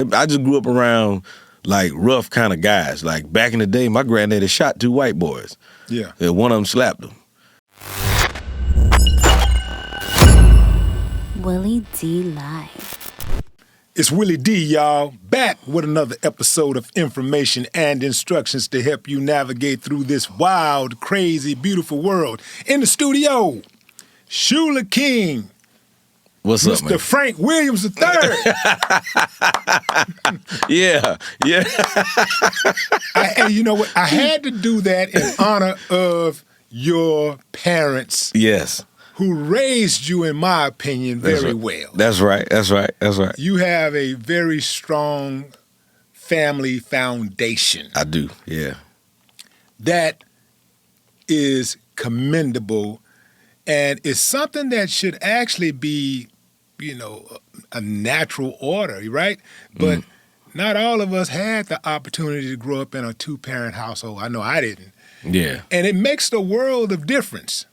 I just grew up around like rough kind of guys. Like back in the day, my granddaddy shot 2 white boys. Yeah. And one of them slapped him. Willie D Live. It's Willie D, y'all, back with another episode of information and instructions to help you navigate through this wild, crazy, beautiful world. In the studio, Shuler King. What's up, man? Mr. Frank Williams III. Yeah. And you know what? I had to do that in honor of your parents. Yes. Who raised you, in my opinion, very well. That's right. You have a very strong family foundation. I do, yeah. That is commendable, and it's something that should actually be, a natural order, right? But not all of us had the opportunity to grow up in a 2-parent household. I know I didn't. Yeah. And it makes the world of difference.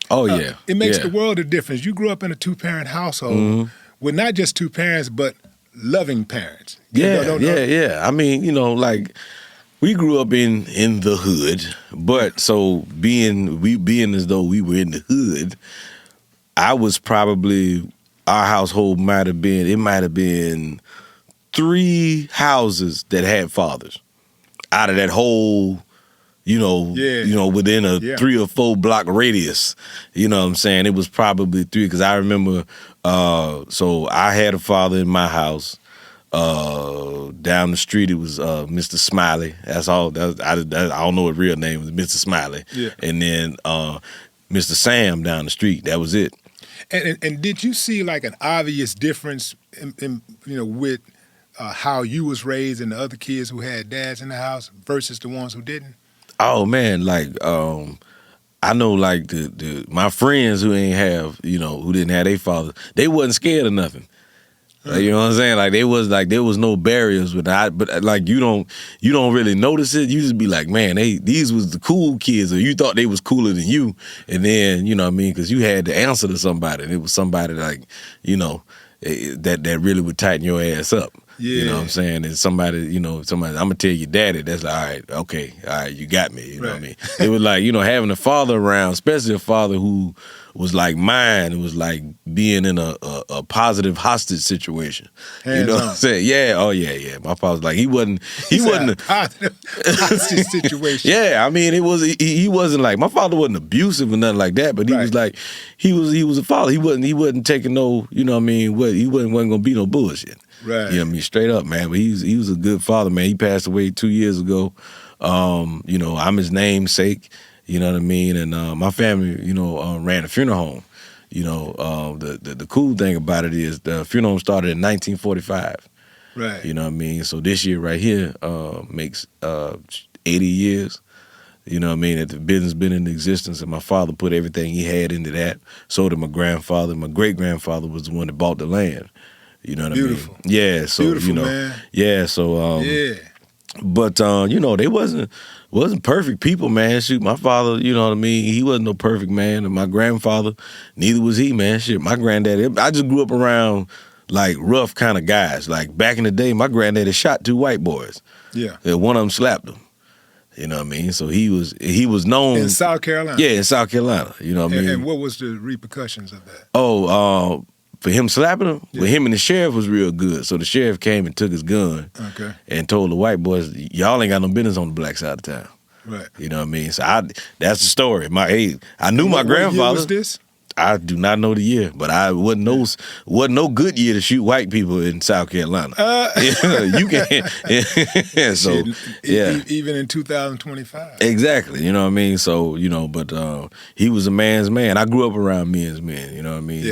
Oh, yeah. It makes the world of difference. You grew up in a 2-parent household with not just 2 parents, but loving parents. Yeah. I mean, like we grew up in the hood, but so being as though we were in the hood, I was probably, our household might have been 3 houses that had fathers out of that whole, within a 3 or 4 block radius. You know what I'm saying? It was probably 3 because I remember, so I had a father in my house. Down the street, it was Mr. Smiley. That's all. I don't know what real name was, Mr. Smiley. Yeah. And then Mr. Sam down the street. That was it. And did you see like an obvious difference in with how you was raised and the other kids who had dads in the house versus the ones who didn't? Oh man, like I know like my friends who ain't have, who didn't have their father, they wasn't scared of nothing. Like, you know what I'm saying? Like there was no barriers with that, but like you don't really notice it. You just be like, man, these was the cool kids, or you thought they was cooler than you, and then you know what I mean, because you had to answer to somebody, and it was somebody like that really would tighten your ass up. Yeah. You know what I'm saying? And somebody, I'm gonna tell your daddy, that's like, all right, you got me. You know what I mean? It was like, having a father around, especially a father who was like mine, it was like being in a positive hostage situation. You know what I'm saying? Yeah, oh yeah. My father was like, he wasn't a positive hostage situation. Yeah, I mean he wasn't like, my father wasn't abusive or nothing like that, but he was like, he was a father. He wasn't taking no, he wasn't gonna be no bullshit. Right. You know what I mean? Straight up, man. But he was a good father, man. He passed away 2 years ago. I'm his namesake. You know what I mean? And my family, ran a funeral home. The cool thing about it is the funeral home started in 1945. Right. You know what I mean? So this year right here makes 80 years. You know what I mean? That the business been in existence, and my father put everything he had into that. So did my grandfather. My great-grandfather was the one that bought the land. You know what Beautiful. I mean? Yeah, so Beautiful, man. Yeah, so but they wasn't perfect people, man. Shoot, my father, you know what I mean, he wasn't no perfect man, and my grandfather, neither was he, man. Shit, my granddaddy, I just grew up around like rough kind of guys. Like back in the day, my granddaddy shot 2 white boys. Yeah. And one of them slapped him. You know what I mean? So he was known in South Carolina. Yeah, in South Carolina. You know what I mean? And what was the repercussions of that? For him slapping him, well, him and the sheriff was real good. So the sheriff came and took his gun and told the white boys, y'all ain't got no business on the black side of town. Right. You know what I mean? So that's the story. I knew my grandfather. What year was this? I do not know the year, but I wasn't no good year to shoot white people in South Carolina. You can. So even in 2025. Exactly. You know what I mean? So but he was a man's man. I grew up around men's men. You know what I mean? Yeah.